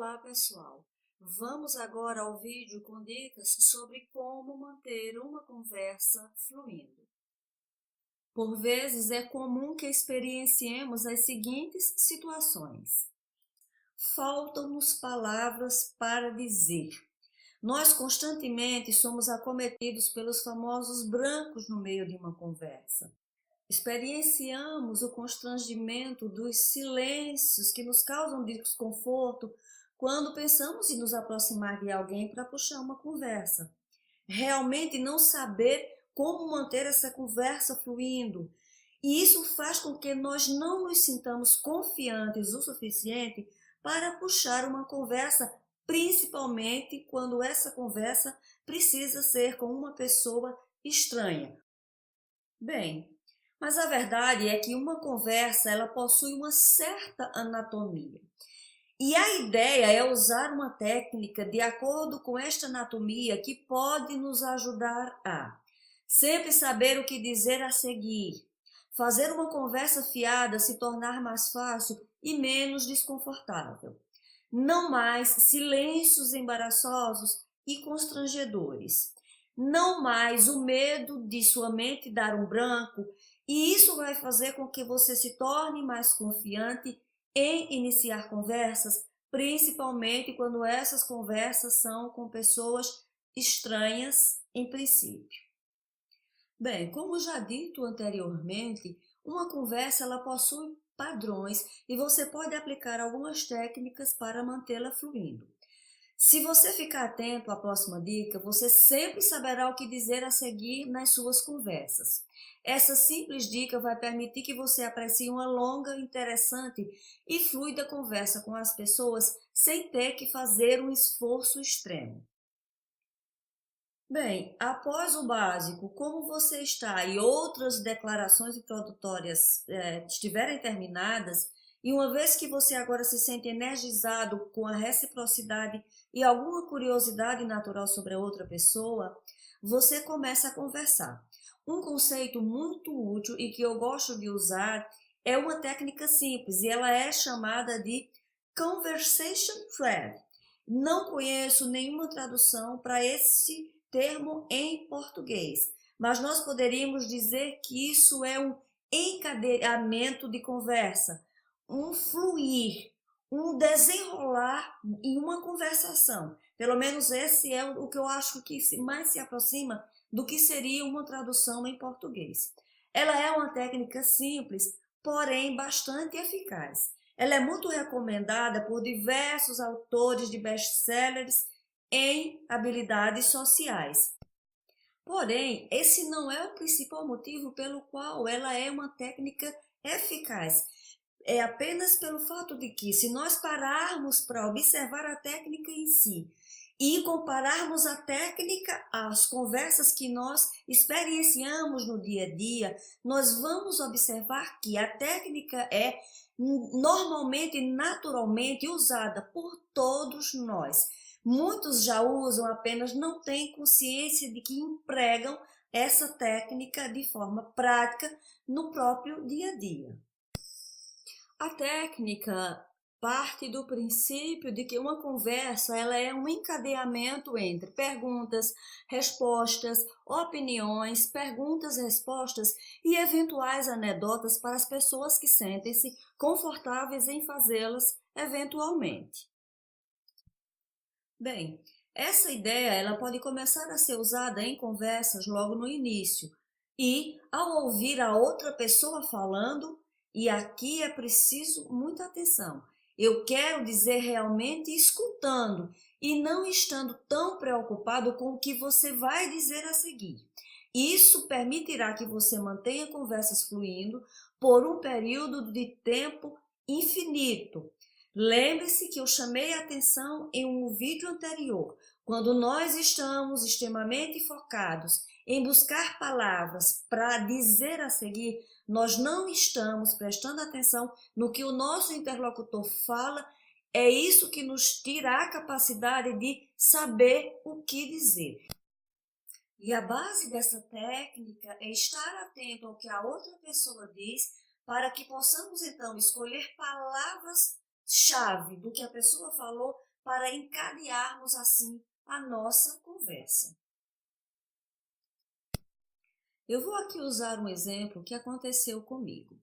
Olá, pessoal! Vamos agora ao vídeo com dicas sobre como manter uma conversa fluindo. Por vezes é comum que experienciemos as seguintes situações. Faltam-nos palavras para dizer. Nós constantemente somos acometidos pelos famosos brancos no meio de uma conversa. Experienciamos o constrangimento dos silêncios que nos causam desconforto quando pensamos em nos aproximar de alguém para puxar uma conversa. Realmente não saber como manter essa conversa fluindo. E isso faz com que nós não nos sintamos confiantes o suficiente para puxar uma conversa, principalmente quando essa conversa precisa ser com uma pessoa estranha. Bem, mas a verdade é que uma conversa ela possui uma certa anatomia. E a ideia é usar uma técnica de acordo com esta anatomia que pode nos ajudar a sempre saber o que dizer a seguir, fazer uma conversa fiada se tornar mais fácil e menos desconfortável. Não mais silêncios embaraçosos e constrangedores. Não mais o medo de sua mente dar um branco, e isso vai fazer com que você se torne mais confiante em iniciar conversas, principalmente quando essas conversas são com pessoas estranhas em princípio. Bem, como já dito anteriormente, uma conversa ela possui padrões e você pode aplicar algumas técnicas para mantê-la fluindo. Se você ficar atento à próxima dica, você sempre saberá o que dizer a seguir nas suas conversas. Essa simples dica vai permitir que você aprecie uma longa, interessante e fluida conversa com as pessoas sem ter que fazer um esforço extremo. Bem, após o básico, como você está e outras declarações introdutórias estiverem terminadas, e uma vez que você agora se sente energizado com a reciprocidade e alguma curiosidade natural sobre a outra pessoa, você começa a conversar. Um conceito muito útil e que eu gosto de usar é uma técnica simples e ela é chamada de Conversation Thread. Não conheço nenhuma tradução para esse termo em português, mas nós poderíamos dizer que isso é um encadeamento de conversa, um fluir, um desenrolar em uma conversação. Pelo menos esse é o que eu acho que mais se aproxima do que seria uma tradução em português. Ela é uma técnica simples, porém bastante eficaz. Ela é muito recomendada por diversos autores de best-sellers em habilidades sociais. Porém, esse não é o principal motivo pelo qual ela é uma técnica eficaz. É apenas pelo fato de que, se nós pararmos para observar a técnica em si e compararmos a técnica às conversas que nós experienciamos no dia a dia, nós vamos observar que a técnica é normalmente e naturalmente usada por todos nós. Muitos já usam, apenas não têm consciência de que empregam essa técnica de forma prática no próprio dia a dia. A técnica parte do princípio de que uma conversa ela é um encadeamento entre perguntas, respostas, opiniões, perguntas, respostas e eventuais anedotas para as pessoas que sentem-se confortáveis em fazê-las eventualmente. Bem, essa ideia ela pode começar a ser usada em conversas logo no início e, ao ouvir a outra pessoa falando, e aqui é preciso muita atenção. Eu quero dizer realmente escutando e não estando tão preocupado com o que você vai dizer a seguir. Isso permitirá que você mantenha conversas fluindo por um período de tempo infinito. Lembre-se que eu chamei a atenção em um vídeo anterior. Quando nós estamos extremamente focados em buscar palavras para dizer a seguir, nós não estamos prestando atenção no que o nosso interlocutor fala. É isso que nos tira a capacidade de saber o que dizer. E a base dessa técnica é estar atento ao que a outra pessoa diz, para que possamos então escolher palavras-chave do que a pessoa falou para encadearmos assim a nossa conversa. Eu vou aqui usar um exemplo que aconteceu comigo.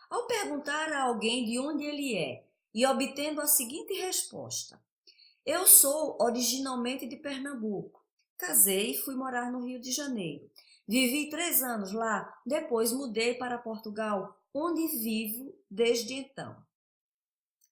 Ao perguntar a alguém de onde ele é e obtendo a seguinte resposta: eu sou originalmente de Pernambuco. Casei e fui morar no Rio de Janeiro. Vivi 3 anos lá, depois mudei para Portugal, onde vivo desde então.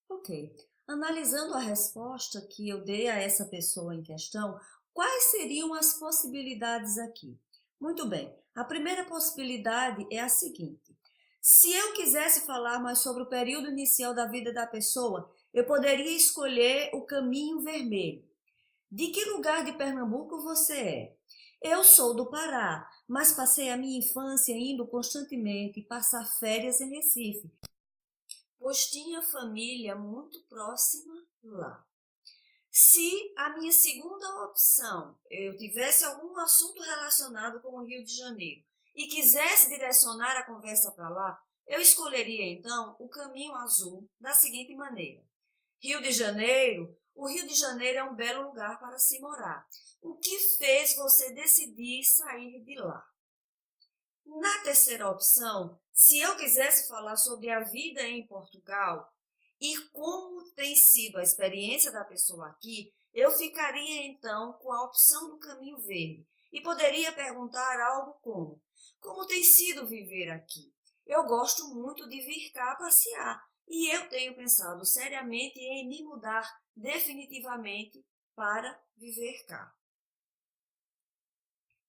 Ok. Analisando a resposta que eu dei a essa pessoa em questão, quais seriam as possibilidades aqui? Muito bem. A primeira possibilidade é a seguinte: se eu quisesse falar mais sobre o período inicial da vida da pessoa, eu poderia escolher o caminho vermelho. De que lugar de Pernambuco você é? Eu sou do Pará, mas passei a minha infância indo constantemente passar férias em Recife, pois tinha família muito próxima lá. Se a minha segunda opção, eu tivesse algum assunto relacionado com o Rio de Janeiro e quisesse direcionar a conversa para lá, eu escolheria então o caminho azul da seguinte maneira: Rio de Janeiro, o Rio de Janeiro é um belo lugar para se morar. O que fez você decidir sair de lá? Na terceira opção, se eu quisesse falar sobre a vida em Portugal e como tem sido a experiência da pessoa aqui, eu ficaria então com a opção do caminho verde e poderia perguntar algo como tem sido viver aqui? Eu gosto muito de vir cá passear e eu tenho pensado seriamente em me mudar definitivamente para viver cá.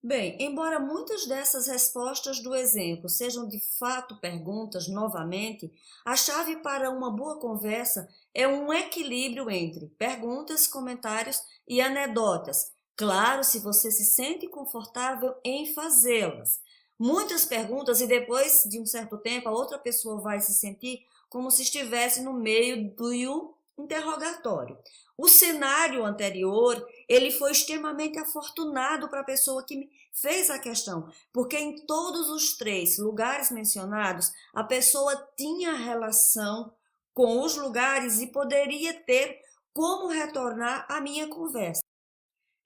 Bem, embora muitas dessas respostas do exemplo sejam de fato perguntas novamente, a chave para uma boa conversa é um equilíbrio entre perguntas, comentários e anedotas. Claro, se você se sente confortável em fazê-las. Muitas perguntas e depois de um certo tempo a outra pessoa vai se sentir como se estivesse no meio de um interrogatório. O cenário anterior, ele foi extremamente afortunado para a pessoa que fez a questão, porque em todos os 3 lugares mencionados, a pessoa tinha relação com os lugares e poderia ter como retornar à minha conversa.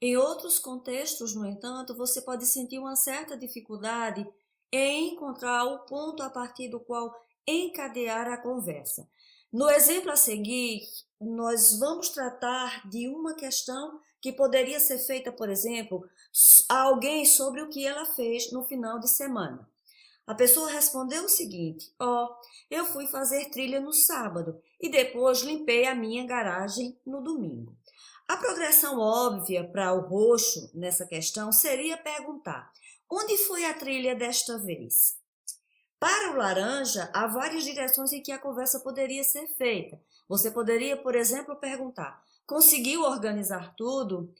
Em outros contextos, no entanto, você pode sentir uma certa dificuldade em encontrar o ponto a partir do qual encadear a conversa. No exemplo a seguir, nós vamos tratar de uma questão que poderia ser feita, por exemplo, a alguém sobre o que ela fez no final de semana. A pessoa respondeu o seguinte: eu fui fazer trilha no sábado e depois limpei a minha garagem no domingo. A progressão óbvia para o roxo nessa questão seria perguntar: onde foi a trilha desta vez? Para o laranja, há várias direções em que a conversa poderia ser feita. Você poderia, por exemplo, perguntar: conseguiu organizar tudo?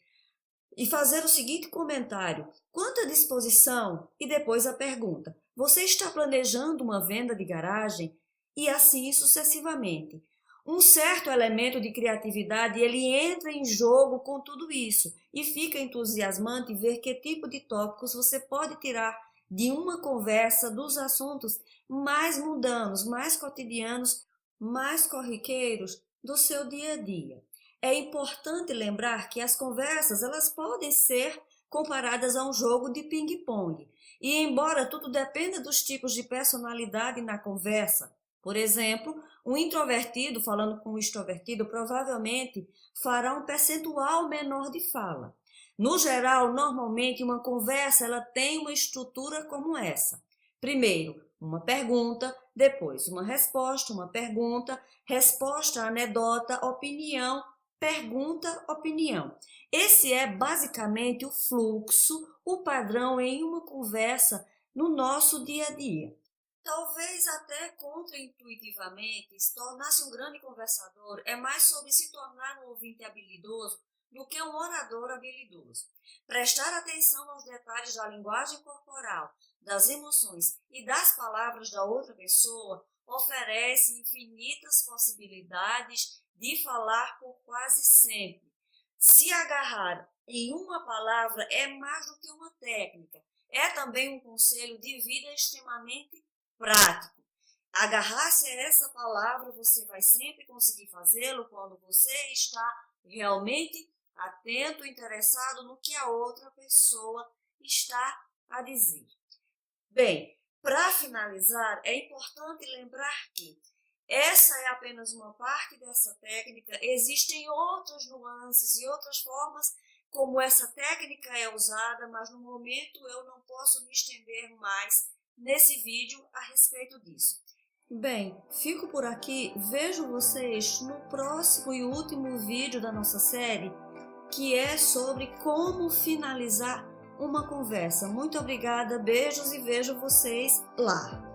E fazer o seguinte comentário: quanta disposição? E depois a pergunta: você está planejando uma venda de garagem? E assim sucessivamente. Um certo elemento de criatividade, ele entra em jogo com tudo isso e fica entusiasmante ver que tipo de tópicos você pode tirar de uma conversa dos assuntos mais mundanos, mais cotidianos, mais corriqueiros do seu dia a dia. É importante lembrar que as conversas elas podem ser comparadas a um jogo de ping-pong. E embora tudo dependa dos tipos de personalidade na conversa, por exemplo, um introvertido falando com um extrovertido provavelmente fará um percentual menor de fala. No geral, normalmente uma conversa ela tem uma estrutura como essa. Primeiro, uma pergunta, depois uma pergunta, resposta, anedota, opinião, pergunta, opinião. Esse é basicamente o fluxo, o padrão em uma conversa no nosso dia a dia. Talvez até contraintuitivamente, se tornar-se um grande conversador é mais sobre se tornar um ouvinte habilidoso do que um orador habilidoso. Prestar atenção aos detalhes da linguagem corporal, das emoções e das palavras da outra pessoa oferece infinitas possibilidades de falar por quase sempre. Se agarrar em uma palavra é mais do que uma técnica, é também um conselho de vida extremamente prático. Agarrar-se a essa palavra, você vai sempre conseguir fazê-lo quando você está realmente atento, interessado no que a outra pessoa está a dizer. Bem, para finalizar, é importante lembrar que essa é apenas uma parte dessa técnica, existem outras nuances e outras formas como essa técnica é usada, mas no momento eu não posso me estender mais nesse vídeo a respeito disso. Bem, fico por aqui, vejo vocês no próximo e último vídeo da nossa série, que é sobre como finalizar uma conversa. Muito obrigada, beijos e vejo vocês lá!